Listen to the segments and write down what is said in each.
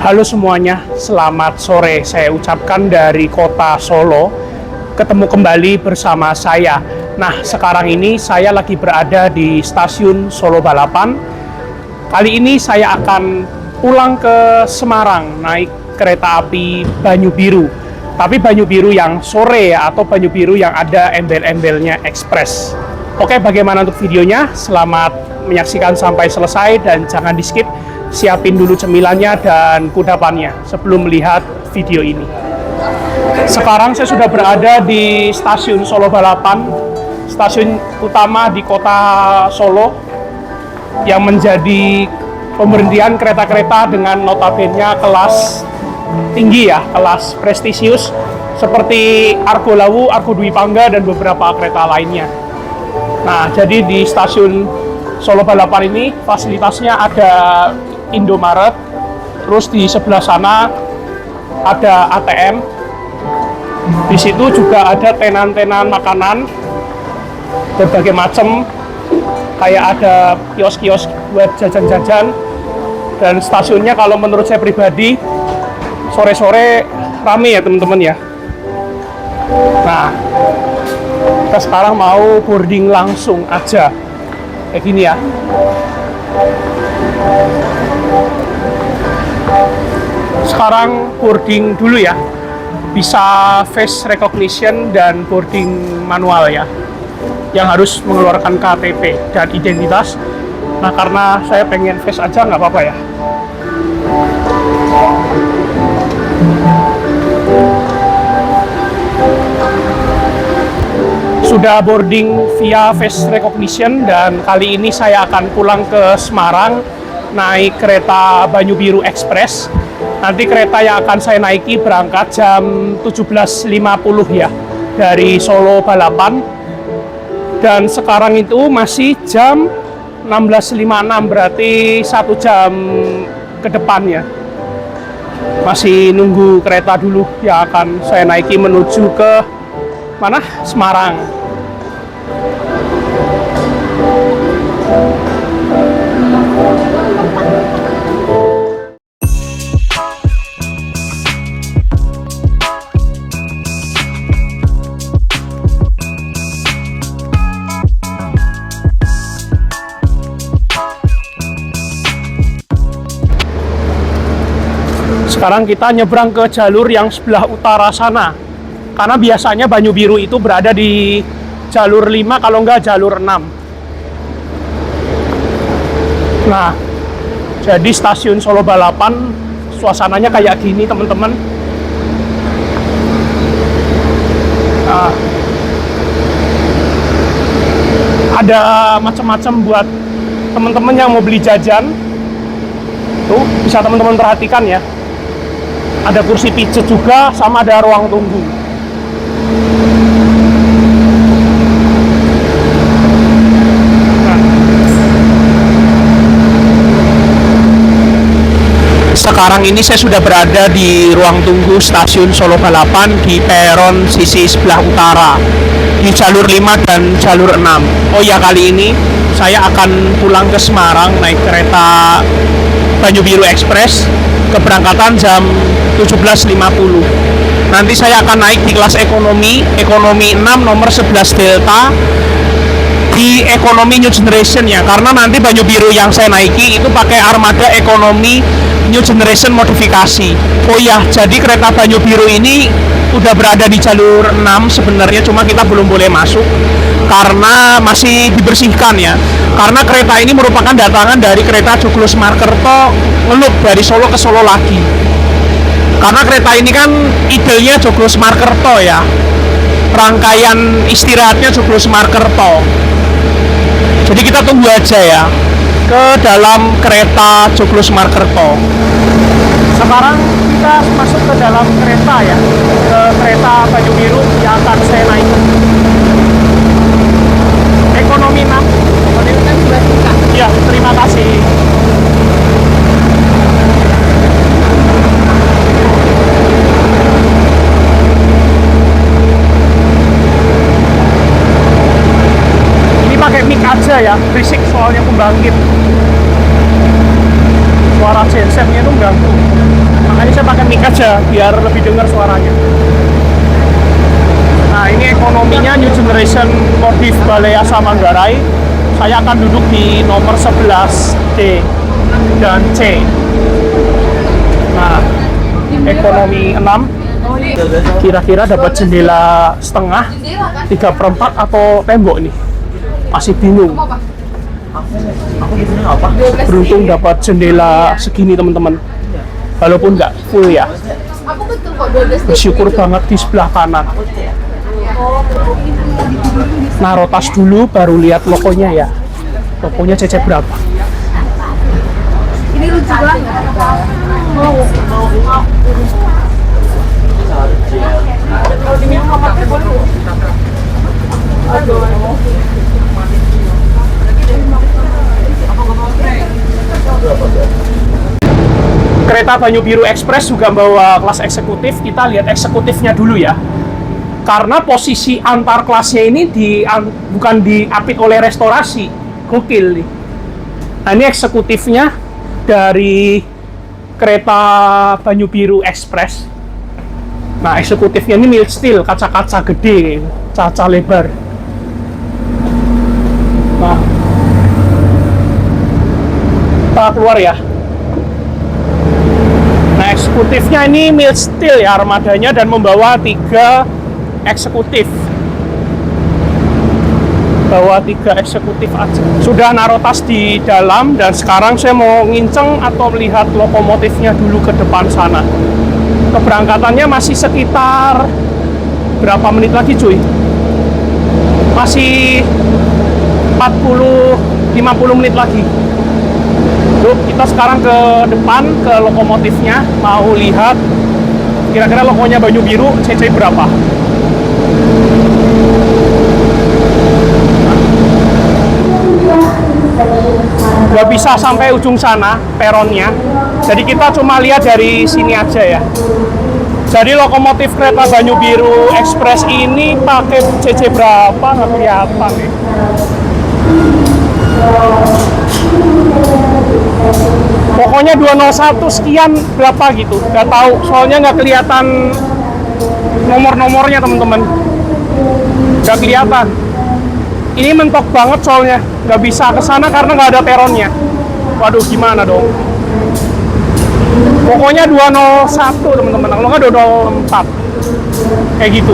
Halo semuanya, selamat sore. Saya ucapkan dari kota Solo. Ketemu kembali bersama saya. Nah, sekarang ini saya lagi berada di stasiun Solo Balapan. Kali ini saya akan pulang ke Semarang, naik kereta api Banyu Biru. Tapi Banyu Biru yang sore ya, atau Banyu Biru yang ada embel-embelnya ekspres. Oke, bagaimana untuk videonya? Selamat menyaksikan sampai selesai dan jangan di-skip. Siapin dulu cemilannya dan kudapannya sebelum melihat video ini. Sekarang saya sudah berada di stasiun Solo Balapan, stasiun utama di kota Solo yang menjadi pemberhentian kereta-kereta dengan notabene kelas tinggi ya, kelas prestisius seperti Argo Lawu, Argo Dwi Pangga dan beberapa kereta lainnya. Nah, jadi di stasiun Solo Balapan ini fasilitasnya ada Indomaret, terus di sebelah sana ada ATM. Di situ juga ada tenan-tenan makanan berbagai macam, kayak ada kios-kios buat jajan-jajan. Dan stasiunnya kalau menurut saya pribadi sore-sore rame ya teman-teman ya. Nah, kita sekarang mau boarding langsung aja kayak gini ya. Sekarang boarding dulu ya, bisa face recognition dan boarding manual ya, yang harus mengeluarkan KTP dan identitas. Nah, karena saya pengen face aja nggak apa-apa ya. Sudah boarding via face recognition dan kali ini saya akan pulang ke Semarang naik kereta Banyu Biru Express. Nanti kereta yang akan saya naiki berangkat jam 17.50 ya dari Solo Balapan. Dan sekarang itu masih jam 16.56, berarti 1 jam ke depannya. Masih nunggu kereta dulu yang akan saya naiki menuju ke mana? Semarang. Sekarang kita nyebrang ke jalur yang sebelah utara sana. Karena biasanya Banyu Biru itu berada di jalur 5 kalau nggak jalur 6. Nah, jadi stasiun Solo Balapan suasananya kayak gini teman-teman. Nah, ada macam-macam buat teman-teman yang mau beli jajan. Tuh, bisa teman-teman perhatikan ya. Ada kursi pijet juga, sama ada ruang tunggu. Nah. Sekarang ini saya sudah berada di ruang tunggu stasiun Solo Balapan di peron sisi sebelah utara, di jalur 5 dan jalur 6. Oh ya, kali ini saya akan pulang ke Semarang naik kereta Banyu Biru Express, keberangkatan jam 17.50. Nanti saya akan naik di kelas ekonomi 6 nomor 11 Delta di ekonomi New Generation ya, karena nanti Banyu Biru yang saya naiki itu pakai armada ekonomi New Generation modifikasi. Oh ya, jadi kereta Banyu Biru ini udah berada di jalur 6 sebenarnya, cuma kita belum boleh masuk karena masih dibersihkan ya. Karena kereta ini merupakan datangan dari kereta Joglo Semarkerto ngelup dari Solo ke Solo lagi. Karena kereta ini kan idenya Joglo Semarkerto ya, rangkaian istirahatnya Joglo Semarkerto. Jadi kita tunggu aja ya ke dalam kereta Joglo Semarkerto. Sekarang kita masuk ke dalam kereta ya, ke kereta Banyu Biru yang akan saya naik. Ekonomi 6. Ya, terima kasih. Ini pakai mic aja ya, berisik soalnya pembangkit. Suara gensetnya itu ganggu. Makanya saya pakai mic aja biar lebih dengar suaranya. Nah, ini ekonominya New Generation Modif Balai Asa Manggarai. Saya akan duduk di nomor 11 D dan C. Nah, ekonomi 6. Kira-kira dapat jendela setengah, 3/4 atau tembok nih. Masih bingung. Beruntung dapat jendela segini teman-teman. Walaupun nggak full ya. Bersyukur banget di sebelah kanan. Naruh tas dulu baru lihat logonya ya. Logonya CC berapa? Ini lucu banget. Kereta Banyu Biru Express juga bawa kelas eksekutif. Kita lihat eksekutifnya dulu ya. Karena posisi antar kelasnya ini bukan diapit oleh restorasi. Gokil nih. Nah, ini eksekutifnya dari kereta Banyu Biru Express. Nah, eksekutifnya ini mild steel, kaca-kaca gede, kaca lebar. Nah, kita keluar ya. Nah, eksekutifnya ini mild steel ya armadanya dan membawa 3 eksekutif. Bawa 3 eksekutif aja. Sudah naruh tas di dalam dan sekarang saya mau nginceng atau melihat lokomotifnya dulu ke depan sana. Keberangkatannya masih sekitar berapa menit lagi cuy? Masih 40-50 menit lagi. Yuk, kita sekarang ke depan ke lokomotifnya, mau lihat kira-kira logonya Banyu Biru CC berapa. Nggak bisa sampai ujung sana peronnya, jadi kita cuma lihat dari sini aja ya. Jadi lokomotif kereta Banyu Biru Express ini pakai CC berapa nggak kelihatan nih. Pokoknya 201 sekian berapa gitu, nggak tahu soalnya nggak kelihatan nomor-nomornya teman-teman, nggak kelihatan. Ini mentok banget soalnya nggak bisa ke sana karena nggak ada peronnya. Waduh, gimana dong? Pokoknya 201 teman-teman, kalau nggak 204 kayak gitu.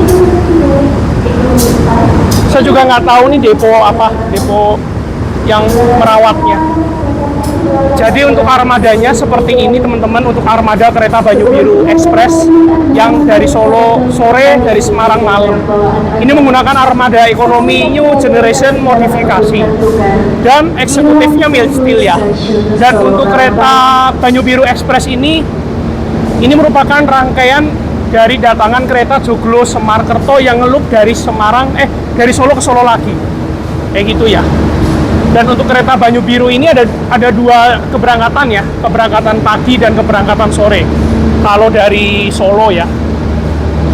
Saya juga nggak tahu nih depo apa, depo yang merawatnya. Jadi untuk armadanya seperti ini teman-teman, untuk armada kereta Banyu Biru Express yang dari Solo sore, dari Semarang malam. Ini menggunakan armada ekonomi New Generation modifikasi dan eksekutifnya mild steel ya. Dan untuk kereta Banyu Biru Express ini merupakan rangkaian dari datangan kereta Joglo Semarkerto yang ngelup dari dari Solo ke Solo lagi. Kayak gitu ya. Dan untuk kereta Banyu Biru ini ada 2 keberangkatan ya, keberangkatan pagi dan keberangkatan sore. Kalau dari Solo ya,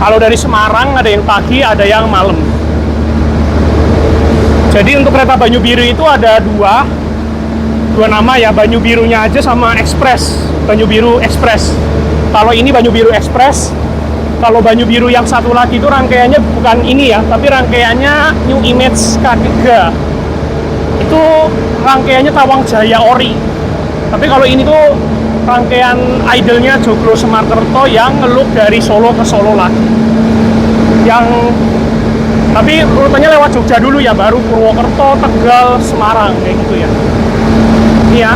kalau dari Semarang ada yang pagi, ada yang malam. Jadi untuk kereta Banyu Biru itu ada dua nama ya, Banyu Birunya aja sama Express, Banyu Biru Express. Kalau ini Banyu Biru Express, kalau Banyu Biru yang satu lagi itu rangkaiannya bukan ini ya, tapi rangkaiannya New Image K3. Itu rangkaiannya Tawang Jaya Ori. Tapi kalau ini tuh rangkaian idolnya Joglo Semarkerto yang ngelup dari Solo ke Solo lagi. Tapi rutenya lewat Jogja dulu ya, baru Purwokerto, Tegal, Semarang kayak gitu ya. Ini ya.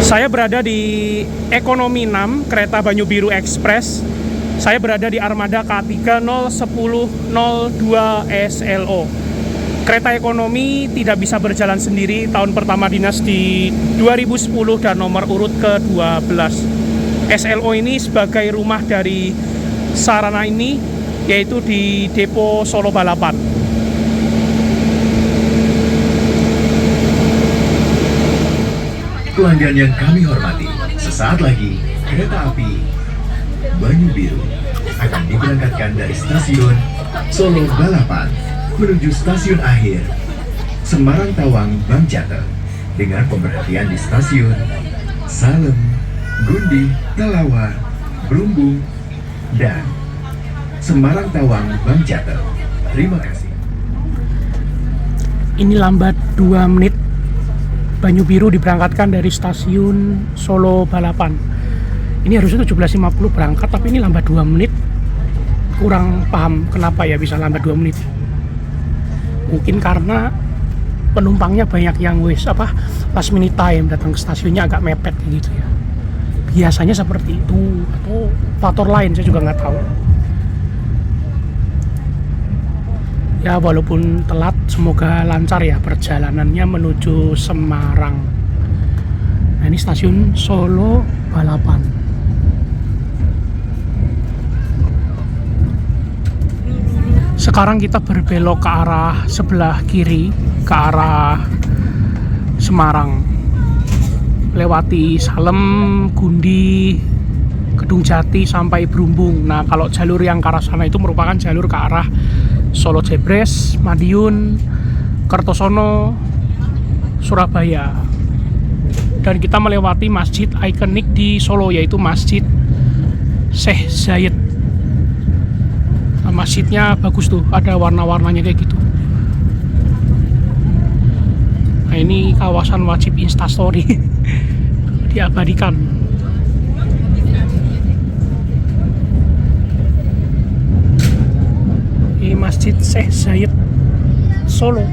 Saya berada di Ekonomi 6 Kereta Banyu Biru Express. Saya berada di armada K30102 SLO. Kereta ekonomi tidak bisa berjalan sendiri, tahun pertama dinas di 2010 dan nomor urut ke-12. SLO ini sebagai rumah dari sarana ini, yaitu di Depo Solo Balapan. Pelanggan yang kami hormati, sesaat lagi kereta api Banyu Biru akan diberangkatkan dari stasiun Solo Balapan menuju stasiun akhir Semarang Tawang Bang Jateng dengan pemberhentian di stasiun Salem, Gundi, Talawa, Brumbung, dan Semarang Tawang, Bangjateng. Terima kasih. Ini lambat 2 menit. Banyu Biru diberangkatkan dari stasiun Solo Balapan. Ini harusnya 17.50 berangkat, tapi ini lambat 2 menit. Kurang paham kenapa ya bisa lambat 2 menit. Mungkin karena penumpangnya banyak yang last minute time datang ke stasiunnya agak mepet gitu ya. Biasanya seperti itu, atau faktor lain saya juga nggak tahu. Ya walaupun telat, semoga lancar ya perjalanannya menuju Semarang. Nah ini stasiun Solo Balapan. Sekarang kita berbelok ke arah sebelah kiri, ke arah Semarang. Lewati Salem, Gundi, Kedung Jati sampai Brumbung. Nah kalau jalur yang ke arah sana itu merupakan jalur ke arah Solo Jebres, Madiun, Kertosono, Surabaya. Dan kita melewati masjid ikonik di Solo, yaitu Masjid Syekh Zayed. Nah, masjidnya bagus tuh, ada warna-warnanya kayak gitu. Nah ini kawasan wajib Instastory diabadikan. Ini Masjid Syekh Zayed Solo.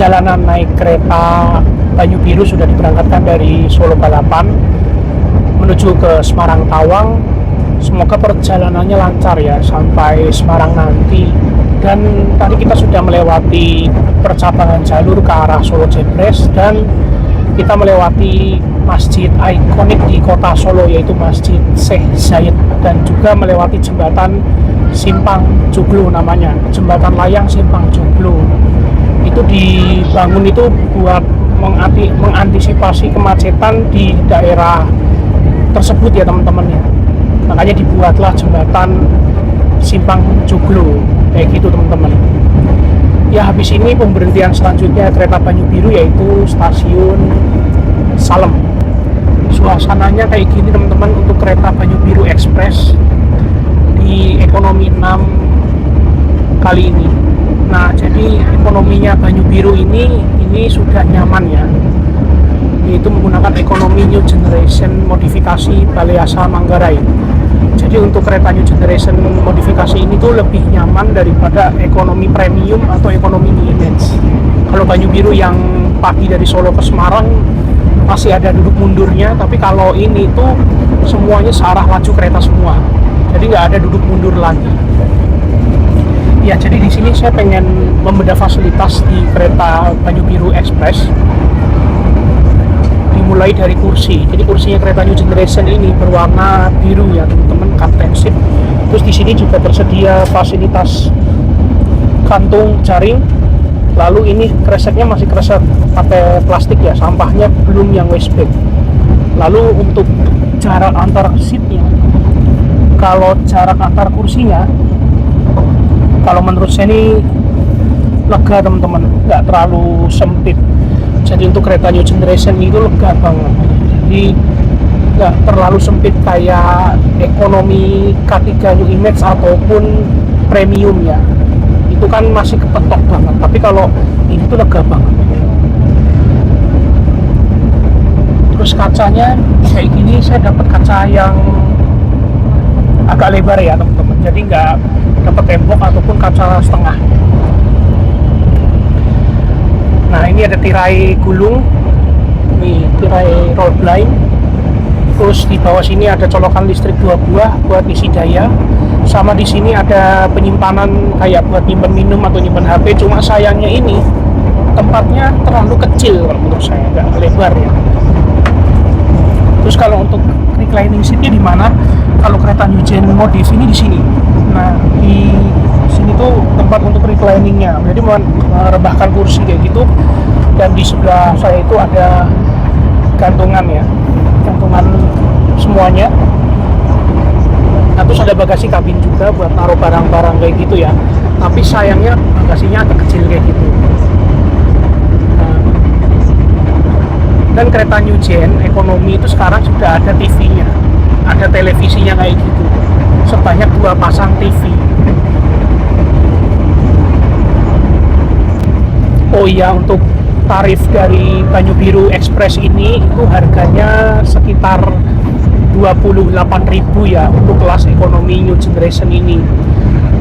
Perjalanan naik kereta Banyu Biru sudah diberangkatkan dari Solo Balapan menuju ke Semarang Tawang. Semoga perjalanannya lancar ya sampai Semarang nanti. Dan tadi kita sudah melewati percabangan jalur ke arah Solo Jebres dan kita melewati masjid ikonik di kota Solo, yaitu Masjid Syekh Zayed, dan juga melewati jembatan Simpang Joglo namanya, jembatan layang Simpang Joglo. Itu dibangun itu buat mengantisipasi kemacetan di daerah tersebut ya teman-teman ya. Makanya dibuatlah jembatan Simpang Joglo kayak gitu teman-teman. Ya habis ini pemberhentian selanjutnya kereta Banyu Biru yaitu stasiun Salem. Suasananya kayak gini teman-teman untuk kereta Banyu Biru Express di ekonomi 6 kali ini. Nah, jadi ekonominya Banyu Biru ini sudah nyaman ya. Yaitu menggunakan ekonomi New Generation modifikasi Baleasa Manggarai. Jadi untuk kereta New Generation modifikasi ini tuh lebih nyaman daripada ekonomi premium atau ekonomi New Image. Kalau Banyu Biru yang pagi dari Solo ke Semarang masih ada duduk mundurnya, tapi kalau ini tuh semuanya searah laju kereta semua. Jadi nggak ada duduk mundur lagi. Ya, jadi di sini saya pengen membedah fasilitas di kereta Banyu Biru Express. Dimulai dari kursi. Jadi kursinya kereta New Generation ini berwarna biru ya teman-teman, captain seat. Terus di sini juga tersedia fasilitas kantung jaring. Lalu ini kreseknya masih kresek pakai plastik ya, sampahnya belum yang waste bag. Lalu untuk jarak antar seatnya, kalau jarak antar kursinya, kalau menurut saya ini lega teman-teman, nggak terlalu sempit. Jadi untuk kereta New Generation itu lega banget. Jadi nggak terlalu sempit kayak ekonomi K3 New Image ataupun premium ya. Itu kan masih kepetok banget. Tapi kalau ini tuh lega banget. Terus kacanya kayak gini, saya dapat kaca yang agak lebar ya teman-teman, jadi nggak dapat tembok ataupun kaca setengah. Nah ini ada tirai gulung, nih tirai roll blind. Terus di bawah sini ada colokan listrik 2 buah buat isi daya. Sama di sini ada penyimpanan kayak buat nyimpen minum atau nyimpen HP. Cuma sayangnya ini tempatnya terlalu kecil kalau menurut saya, nggak lebar ya. Terus kalau untuk reclining seatnya di mana? Kalau kereta New Gen modif ini di sini. Nah di sini tuh tempat untuk recliningnya. Jadi merebahkan kursi kayak gitu. Dan di sebelah saya itu ada gantungan ya, gantungan semuanya. Nah terus ada bagasi kabin juga buat naruh barang-barang kayak gitu ya. Tapi sayangnya bagasinya agak kecil kayak gitu. Nah, dan kereta New Gen ekonomi itu sekarang sudah ada TV-nya, ada televisinya kayak gitu, sebanyak 2 pasang TV. Oh iya, untuk tarif dari Banyu Biru Express ini itu harganya sekitar 28.000 ya untuk kelas ekonomi New Generation ini.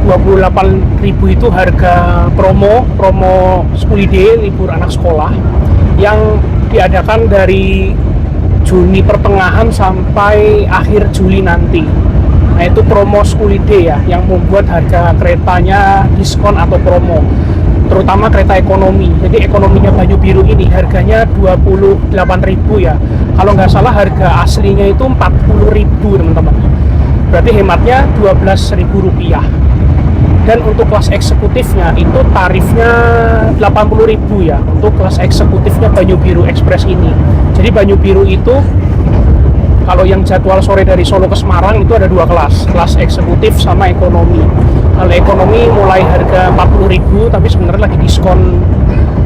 28.000 itu harga promo school day, libur anak sekolah yang diadakan dari Juni pertengahan sampai akhir Juli nanti. Nah itu promo school day ya, yang membuat harga keretanya diskon atau promo, terutama kereta ekonomi. Jadi ekonominya Banyu Biru ini harganya 28.000 ya. Kalau nggak salah harga aslinya itu 40.000 teman-teman. Berarti hematnya 12.000 rupiah. Dan untuk kelas eksekutifnya itu tarifnya 80.000 ya, untuk kelas eksekutifnya Banyu Biru Express ini. Jadi Banyu Biru itu kalau yang jadwal sore dari Solo ke Semarang itu ada 2 kelas eksekutif sama ekonomi. Kalau ekonomi mulai harga 40.000 tapi sebenarnya lagi diskon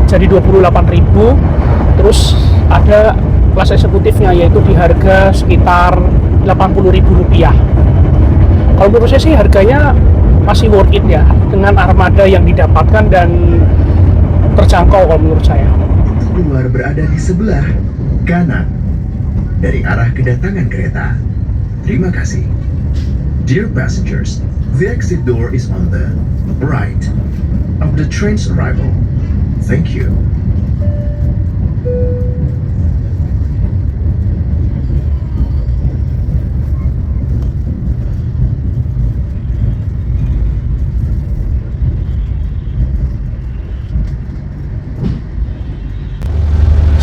jadi 28.000. Terus ada kelas eksekutifnya yaitu di harga sekitar 80.000 rupiah. Kalau menurut saya sih harganya masih worth it ya, dengan armada yang didapatkan dan terjangkau kalau menurut saya. Keluar berada di sebelah kanan dari arah kedatangan kereta. Terima kasih. Dear passengers, the exit door is on the right of the train's arrival. Thank you.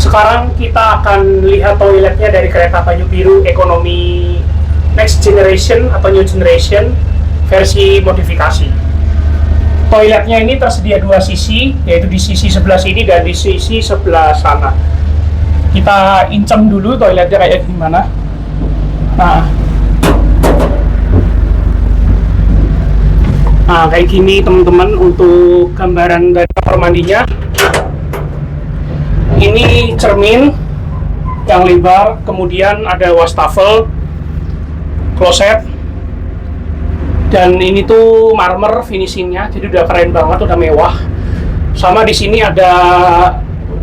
Sekarang kita akan lihat toiletnya dari kereta Banyu Biru ekonomi Next Generation atau New Generation versi modifikasi. Toiletnya ini tersedia 2 sisi, yaitu di sisi sebelah sini dan di sisi sebelah sana. Kita inceng dulu toiletnya kayak gimana. Nah kayak gini teman-teman untuk gambaran dari kamar mandinya. Ini cermin yang lebar, kemudian ada wastafel, kloset, dan ini tuh marmer finishingnya, jadi udah keren banget, udah mewah. Sama di sini ada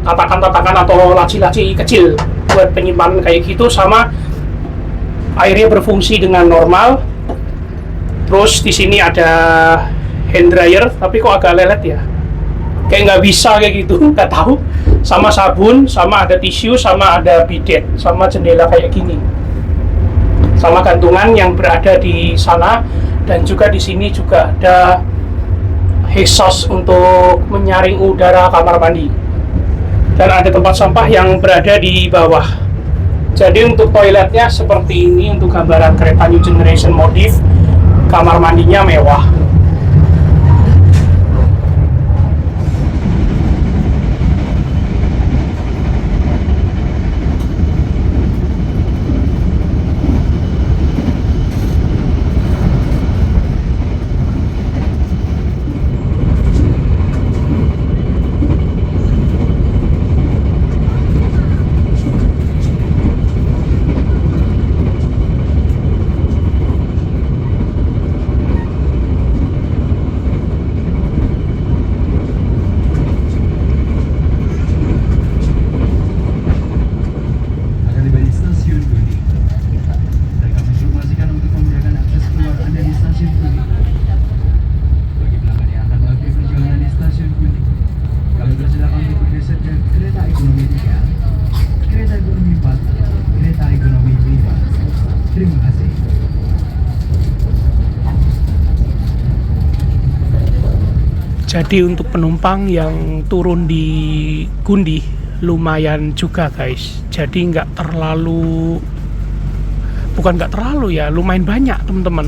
tatakan-tatakan atau laci-laci kecil buat penyimpanan kayak gitu, sama airnya berfungsi dengan normal. Terus di sini ada hand dryer, tapi kok agak lelet ya, kayak nggak bisa kayak gitu, nggak tahu. Sama sabun, sama ada tisu, sama ada bidet, sama jendela kayak gini, sama gantungan yang berada di sana. Dan juga di sini juga ada exhaust untuk menyaring udara kamar mandi, dan ada tempat sampah yang berada di bawah. Jadi untuk toiletnya seperti ini untuk gambaran kereta New Generation modif. Kamar mandinya mewah. Jadi untuk penumpang yang turun di Gundi lumayan juga guys. Jadi bukan nggak terlalu ya, lumayan banyak teman-teman.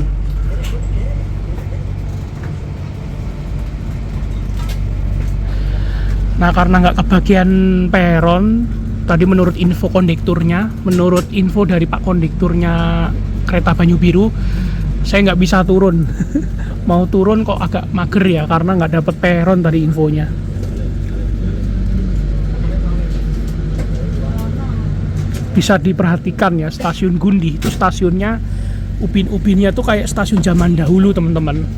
Nah karena nggak kebagian peron, tadi menurut info kondekturnya, menurut info dari Pak Kondekturnya kereta Banyu Biru, saya nggak bisa turun. Mau turun kok agak mager ya, karena nggak dapet peron tadi infonya. Bisa diperhatikan ya, stasiun Gundi itu stasiunnya ubin-ubinnya tuh kayak stasiun zaman dahulu teman-teman.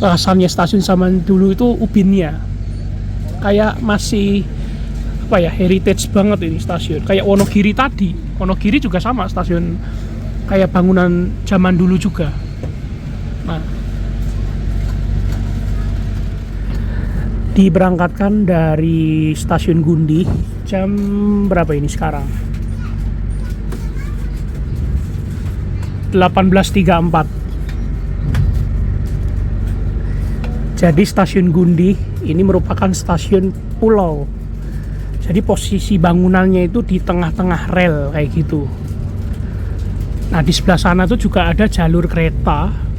Kesannya stasiun zaman dulu itu ubinnya kayak masih apa ya, heritage banget ini stasiun. Kayak Wonogiri tadi, Wonogiri juga sama stasiun kayak bangunan zaman dulu juga. Nah, diberangkatkan dari stasiun Gundi jam berapa ini sekarang? 18.34. Jadi stasiun Gundi ini merupakan stasiun pulau. Jadi posisi bangunannya itu di tengah-tengah rel kayak gitu. Nah di sebelah sana tuh juga ada jalur kereta.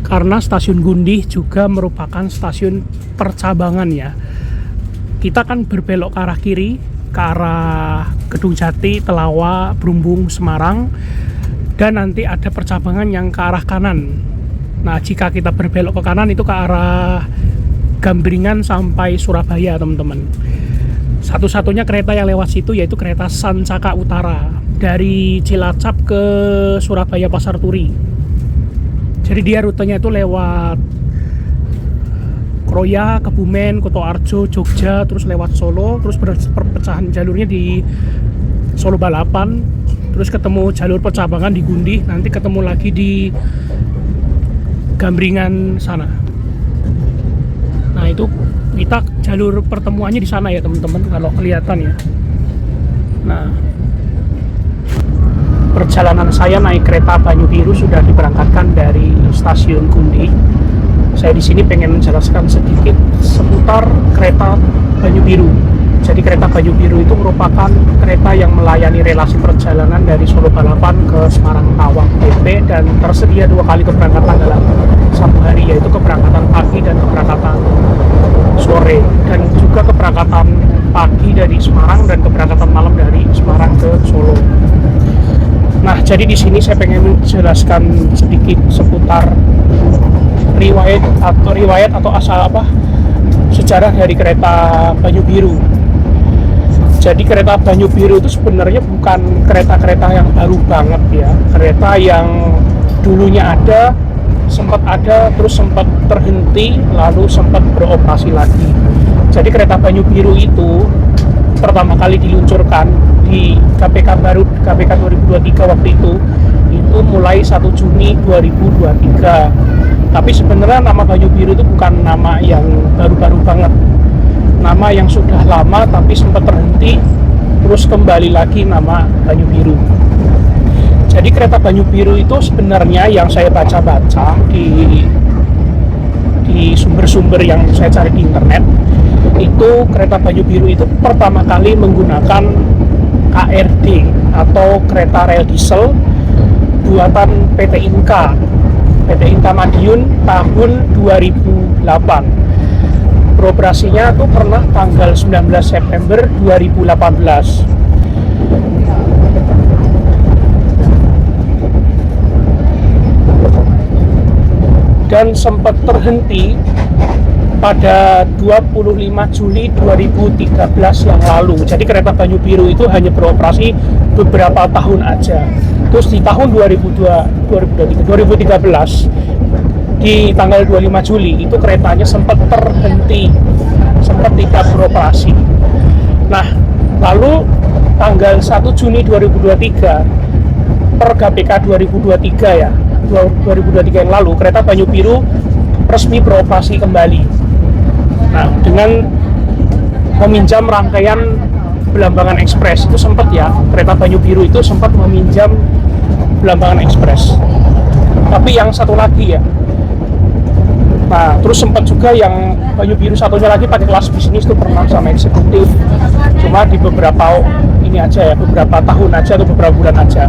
Karena stasiun Gundi juga merupakan stasiun percabangan ya. Kita kan berbelok ke arah kiri, ke arah Gedung Jati, Telawa, Brumbung, Semarang. Dan nanti ada percabangan yang ke arah kanan. Nah jika kita berbelok ke kanan itu ke arah Gambringan sampai Surabaya teman-teman. Satu-satunya kereta yang lewat situ yaitu kereta Sancaka Utara dari Cilacap ke Surabaya Pasar Turi. Jadi dia rutenya itu lewat Kroya, Kebumen, Kutoarjo, Jogja, terus lewat Solo, terus perpecahan jalurnya di Solo Balapan, terus ketemu jalur percabangan di Gundi, nanti ketemu lagi di Gambringan sana. Nah itu kita jalur pertemuannya di sana ya teman-teman, kalau kelihatan ya. Nah perjalanan saya naik kereta Banyu Biru sudah diberangkatkan dari stasiun Gundi. Saya di sini pengen menjelaskan sedikit seputar kereta Banyu Biru. Jadi kereta Banyu Biru itu merupakan kereta yang melayani relasi perjalanan dari Solo Balapan ke Semarang Tawang BP, dan tersedia 2 kali keberangkatan dalam satu hari, yaitu keberangkatan pagi dan keberangkatan sore, dan juga keberangkatan pagi dari Semarang dan keberangkatan malam dari Semarang ke Solo. Nah, jadi di sini saya pengen menjelaskan sedikit seputar riwayat atau asal sejarah dari kereta Banyu Biru. Jadi kereta Banyu Biru itu sebenarnya bukan kereta-kereta yang baru banget ya. Kereta yang dulunya ada, sempat ada, terus sempat terhenti, lalu sempat beroperasi lagi. Jadi kereta Banyu Biru itu pertama kali diluncurkan di KPK 2023 waktu itu mulai 1 Juni 2023. Tapi sebenarnya nama Banyu Biru itu bukan nama yang baru-baru banget. Nama yang sudah lama tapi sempat terhenti, terus kembali lagi nama Banyu Biru. Jadi kereta Banyu Biru itu sebenarnya yang saya baca-baca di sumber-sumber yang saya cari di internet, itu kereta Banyu Biru itu pertama kali menggunakan KRD atau kereta rel diesel buatan PT Inka Madiun tahun 2008. Beroperasinya tuh pernah tanggal 19 September 2018. Dan sempat terhenti pada 25 Juli 2013 yang lalu. Jadi kereta Banyu Biru itu hanya beroperasi beberapa tahun aja. Terus di tahun 2013 di tanggal 25 Juli itu keretanya sempat terhenti, sempat tidak beroperasi. Nah, lalu tanggal 1 Juni 2023 per KPK 2023 ya, 2023 yang lalu, kereta Banyu Biru resmi beroperasi kembali. Nah, dengan meminjam rangkaian Belambangan Express itu sempat ya, kereta Banyu Biru itu sempat meminjam Belambangan Express. Tapi yang satu lagi ya, Nah, terus sempat juga yang Banyu Biru satunya lagi pakai kelas bisnis tuh pernah sama eksekutif. Cuma di beberapa ini aja ya, beberapa tahun aja atau beberapa bulan aja.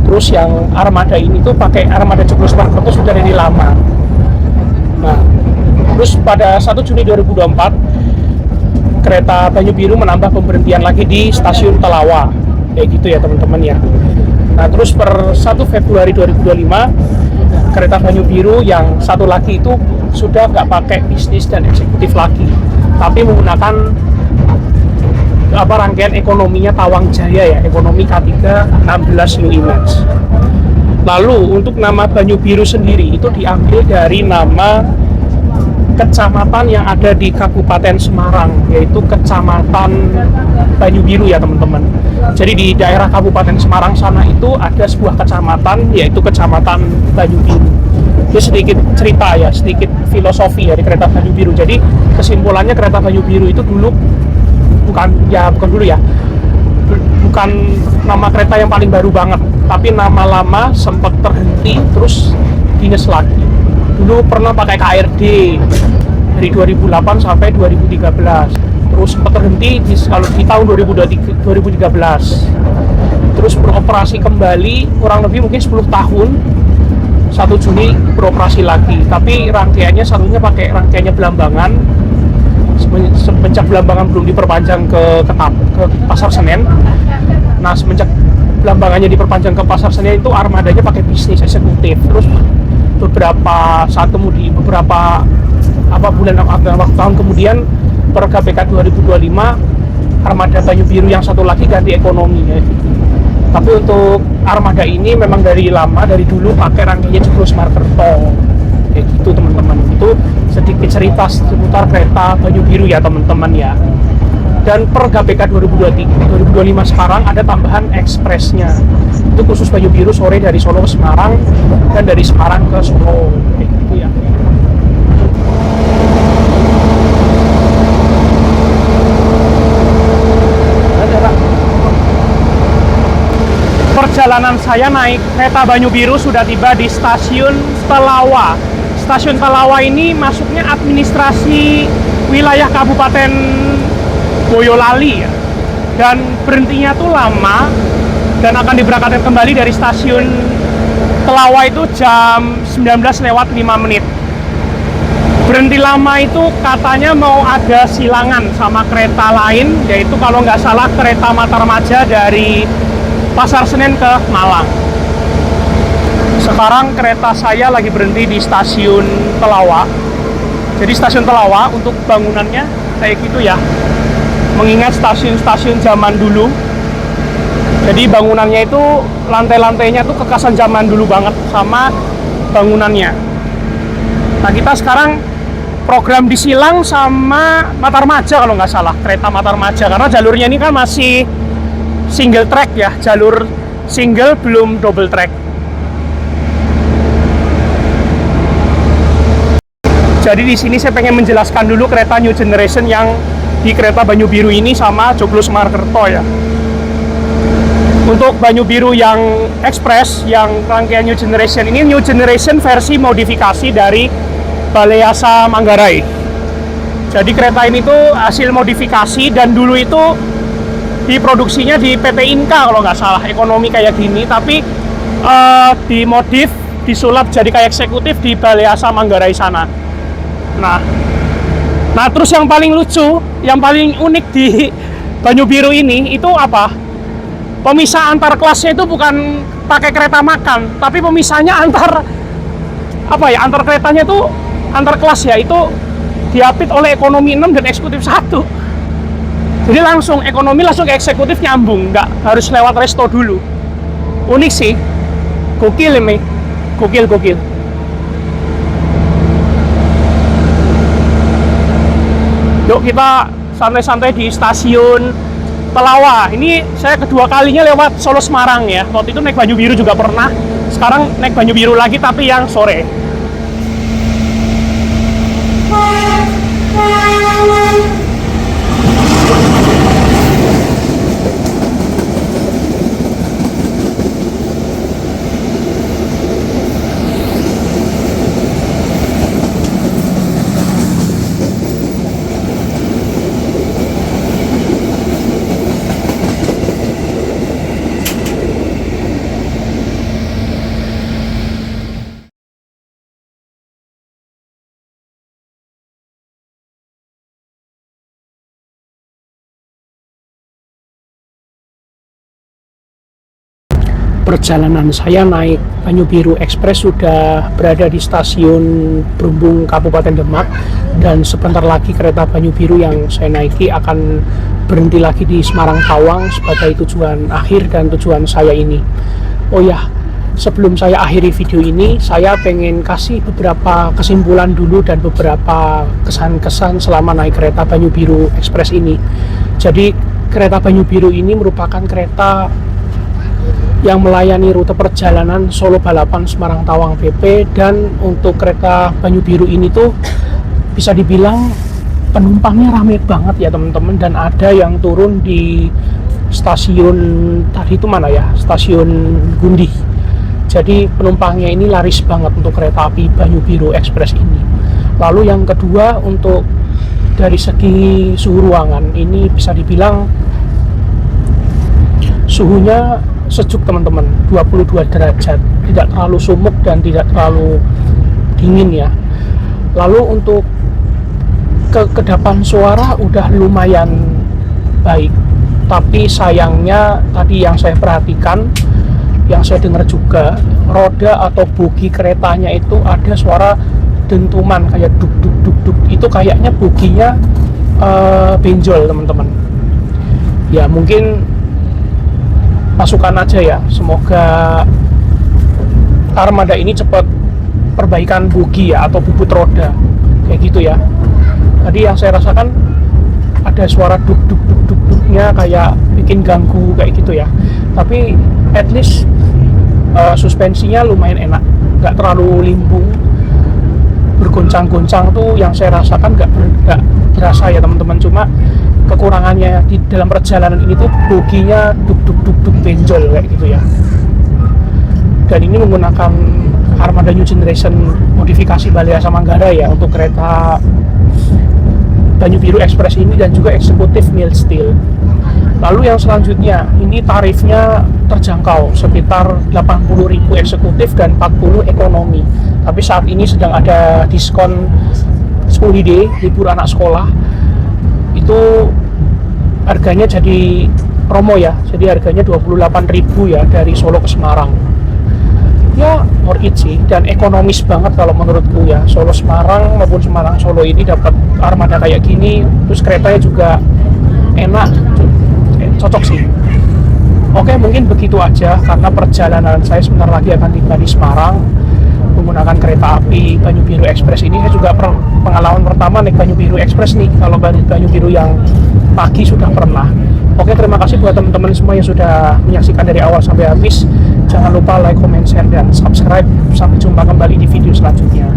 Terus yang armada ini tuh pakai armada Joglo Smartkerto sudah dari lama. Nah, terus pada 1 Juni 2024 kereta Banyu Biru menambah pemberhentian lagi di stasiun Telawa. Kayak gitu ya teman-teman ya. Nah, terus per 1 Februari 2025 kereta Banyu Biru yang satu lagi itu sudah nggak pakai bisnis dan eksekutif lagi, tapi menggunakan rangkaian ekonominya Tawang Jaya ya, ekonomi K3 16 New Image. Lalu untuk nama Banyu Biru sendiri itu diambil dari nama kecamatan yang ada di Kabupaten Semarang, yaitu Kecamatan Banyu Biru ya teman-teman. Jadi di daerah Kabupaten Semarang sana itu ada sebuah kecamatan, yaitu Kecamatan Banyu Biru. Ini sedikit cerita ya, sedikit filosofi ya di kereta Banyu Biru. Jadi kesimpulannya kereta Banyu Biru itu dulu bukan nama kereta yang paling baru banget, tapi nama lama sempat terhenti terus dinas lagi. Dulu pernah pakai KRD dari 2008 sampai 2013. Terus sempat terhenti kalau di tahun 2013. Terus beroperasi kembali kurang lebih mungkin 10 tahun. 1 Juni beroperasi lagi, tapi rangkaiannya satunya pakai rangkaiannya Belambangan. Semenjak Belambangan belum diperpanjang ke Pasar Senen. Nah, semenjak Belambangannya diperpanjang ke Pasar Senen itu armadanya pakai bisnis eksekutif. Terus beberapa bulan atau tahun kemudian per KPK 2025 armada Banyu Biru yang satu lagi ganti ekonomi ya. Tapi untuk armada ini memang dari dulu pakai rangkaiannya Joglo Smartkerto kayak gitu teman-teman. Itu sedikit cerita seputar kereta Banyu Biru ya teman-teman ya. Dan per KPK 2025 sekarang ada tambahan ekspresnya. Itu khusus Banyu Biru sore dari Solo ke Semarang dan dari Semarang ke Solo kayak gitu ya. Perjalanan saya naik kereta Banyu Biru sudah tiba di stasiun Telawa. Stasiun Telawa ini masuknya administrasi wilayah Kabupaten Boyolali ya. Dan berhentinya tuh lama dan akan diberangkatkan kembali dari stasiun Telawa itu jam 19:05. Berhenti lama itu katanya mau ada silangan sama kereta lain, yaitu kalau nggak salah kereta Matarmaja dari Pasar Senen ke Malang. Sekarang kereta saya lagi berhenti di stasiun Telawa. Jadi stasiun Telawa untuk bangunannya kayak gitu ya, mengingat stasiun-stasiun zaman dulu. Jadi bangunannya itu lantai-lantainya tuh kekasan zaman dulu banget sama bangunannya. Nah, kita sekarang program disilang sama Matarmaja kalau nggak salah, kereta Matarmaja, karena jalurnya ini kan masih single track ya, jalur single belum double track. Jadi di sini saya pengen menjelaskan dulu kereta New Generation yang di kereta Banyu Biru ini sama Joglo Smartkerto ya. Untuk Banyu Biru yang Express, yang rangkaian New Generation ini, New Generation versi modifikasi dari Balai-Yasa Manggarai. Jadi kereta ini tuh hasil modifikasi dan dulu itu diproduksinya di PT Inka kalau nggak salah, ekonomi kayak gini, tapi dimodif, disulap jadi kayak eksekutif di Balai-Yasa Manggarai sana. Nah terus yang paling lucu, yang paling unik di Banyu Biru ini itu apa? Pemisah antar kelasnya itu bukan pakai kereta makan, tapi pemisahnya antar keretanya itu antar kelas ya, itu diapit oleh ekonomi 6 dan eksekutif 1. Jadi langsung ekonomi langsung ke eksekutif nyambung, nggak harus lewat resto dulu. Unik sih, gokil ini, gokil. Yuk kita santai-santai di stasiun Telawa. Ini saya kedua kalinya lewat Solo Semarang ya. Waktu itu naik Banyu Biru juga pernah. Sekarang naik Banyu Biru lagi tapi yang sore. Perjalanan saya naik Banyu Biru Express sudah berada di stasiun Brumbung Kabupaten Demak, dan sebentar lagi kereta Banyu Biru yang saya naiki akan berhenti lagi di Semarang Tawang sebagai tujuan akhir dan tujuan saya ini. Oh ya, sebelum saya akhiri video ini, saya pengen kasih beberapa kesimpulan dulu dan beberapa kesan-kesan selama naik kereta Banyu Biru Express ini. Jadi kereta Banyu Biru ini merupakan kereta yang melayani rute perjalanan Solo Balapan Semarang Tawang BP, dan untuk kereta Banyu Biru ini tuh bisa dibilang penumpangnya rame banget ya teman-teman, dan ada yang turun di stasiun tadi itu mana ya, stasiun Gundih. Jadi penumpangnya ini laris banget untuk kereta api Banyu Biru Express ini. Lalu yang kedua, untuk dari segi suhu ruangan ini bisa dibilang suhunya sejuk teman-teman, 22 derajat, tidak terlalu sumuk dan tidak terlalu dingin ya. Lalu untuk kekedapan suara udah lumayan baik, tapi sayangnya tadi yang saya perhatikan, yang saya dengar juga, roda atau bogi keretanya itu ada suara dentuman kayak duk duk duk duk, itu kayaknya boginya benjol teman-teman. Ya mungkin masukan aja ya, semoga armada ini cepat perbaikan bogi ya, atau bubut roda kayak gitu ya. Tadi yang saya rasakan ada suara duk duk duk duk duknya kayak bikin ganggu kayak gitu ya, tapi at least suspensinya lumayan enak, nggak terlalu limbung, bergoncang-goncang tuh yang saya rasakan nggak berasa ya teman-teman. Cuma kekurangannya di dalam perjalanan ini tuh boginya duk duk duk duk benjol kayak gitu ya. Dan ini menggunakan armada New Generation modifikasi Balai Manggara ya untuk kereta Banyu Biru Express ini, dan juga eksekutif mild steel. Lalu yang selanjutnya, ini tarifnya terjangkau, sekitar 80.000 eksekutif dan 40 ekonomi. Tapi saat ini sedang ada diskon school holiday, libur anak sekolah. Itu harganya jadi promo ya, jadi harganya 28.000 ya dari Solo ke Semarang. Ya worth it sih, dan ekonomis banget kalau menurutku ya. Solo Semarang maupun Semarang Solo ini dapat armada kayak gini, terus keretanya juga enak, cocok sih. Oke, mungkin begitu aja karena perjalanan saya sebentar lagi akan tiba di Semarang menggunakan kereta api Banyu Biru Express ini. Saya juga pengalaman pertama naik Banyu Biru Express nih, kalau Banyu Biru yang pagi sudah pernah. Oke, terima kasih buat teman-teman semua yang sudah menyaksikan dari awal sampai habis. Jangan lupa like, comment, share, dan subscribe. Sampai jumpa kembali di video selanjutnya.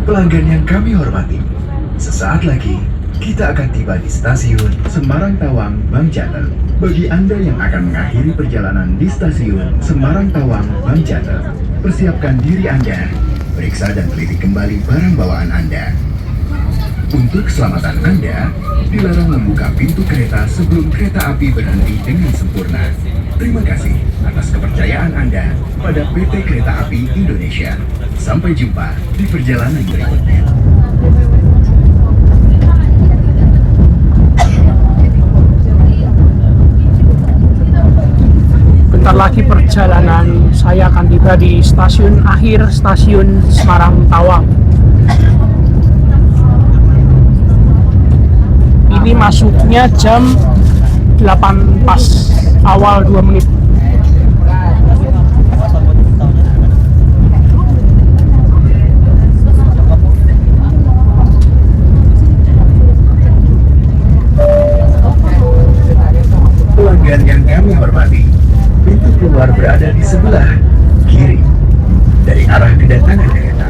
Pelanggan yang kami hormati, sesaat lagi kita akan tiba di stasiun Semarang Tawang Bank Jateng. Bagi Anda yang akan mengakhiri perjalanan di stasiun Semarang Tawang Bank Jateng, persiapkan diri Anda, periksa dan teliti kembali barang bawaan Anda. Untuk keselamatan Anda, dilarang membuka pintu kereta sebelum kereta api berhenti dengan sempurna. Terima kasih atas kepercayaan Anda pada PT Kereta Api Indonesia. Sampai jumpa di perjalanan berikutnya. Bentar lagi perjalanan saya akan tiba di stasiun akhir, stasiun Semarang Tawang. Ini masuknya jam 8 pas, awal 2 menit. Pelanggan yang kami hormati, pintu keluar berada di sebelah kiri dari arah kedatangan kereta.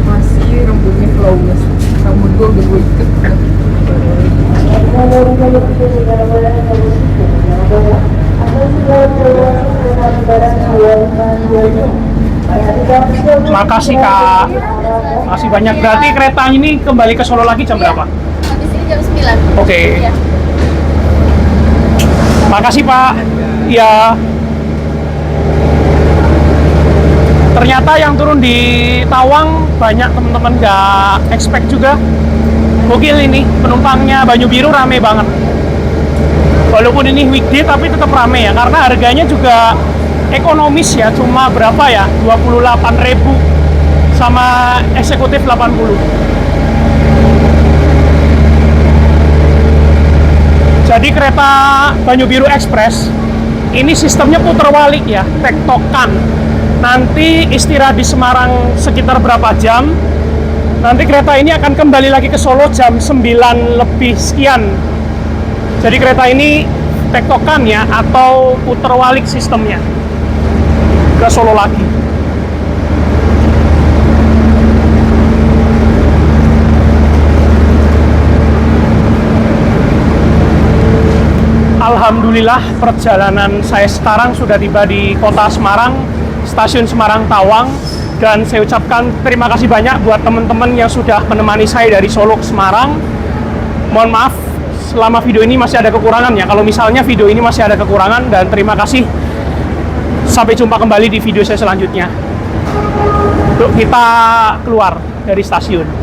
Masih rambutnya flawless, rambut gue udah gue ikat. Makasih Kak. Makasih banyak. Berarti kereta ini kembali ke Solo lagi jam berapa? Habis ini jam 9. Oke. Iya. Makasih Pak. Iya. Ternyata yang turun di Tawang banyak teman-teman nggak expect juga. Gokil ini, penumpangnya Banyu Biru rame banget. Walaupun ini weekday tapi tetap rame ya, karena harganya juga ekonomis ya, cuma berapa ya? 28.000 sama eksekutif 80. Jadi kereta Banyu Biru Express ini sistemnya puter balik ya, tektokan. Nanti istirahat di Semarang sekitar berapa jam, nanti kereta ini akan kembali lagi ke Solo jam 9 lebih sekian. Jadi kereta ini tektokan ya, atau puter balik sistemnya ke Solo lagi. Alhamdulillah perjalanan saya sekarang sudah tiba di kota Semarang, stasiun Semarang Tawang, dan saya ucapkan terima kasih banyak buat teman-teman yang sudah menemani saya dari Solo ke Semarang. Mohon maaf selama video ini masih ada kekurangan ya, kalau misalnya video ini masih ada kekurangan, dan terima kasih. Sampai jumpa kembali di video saya selanjutnya. Yuk kita keluar dari stasiun.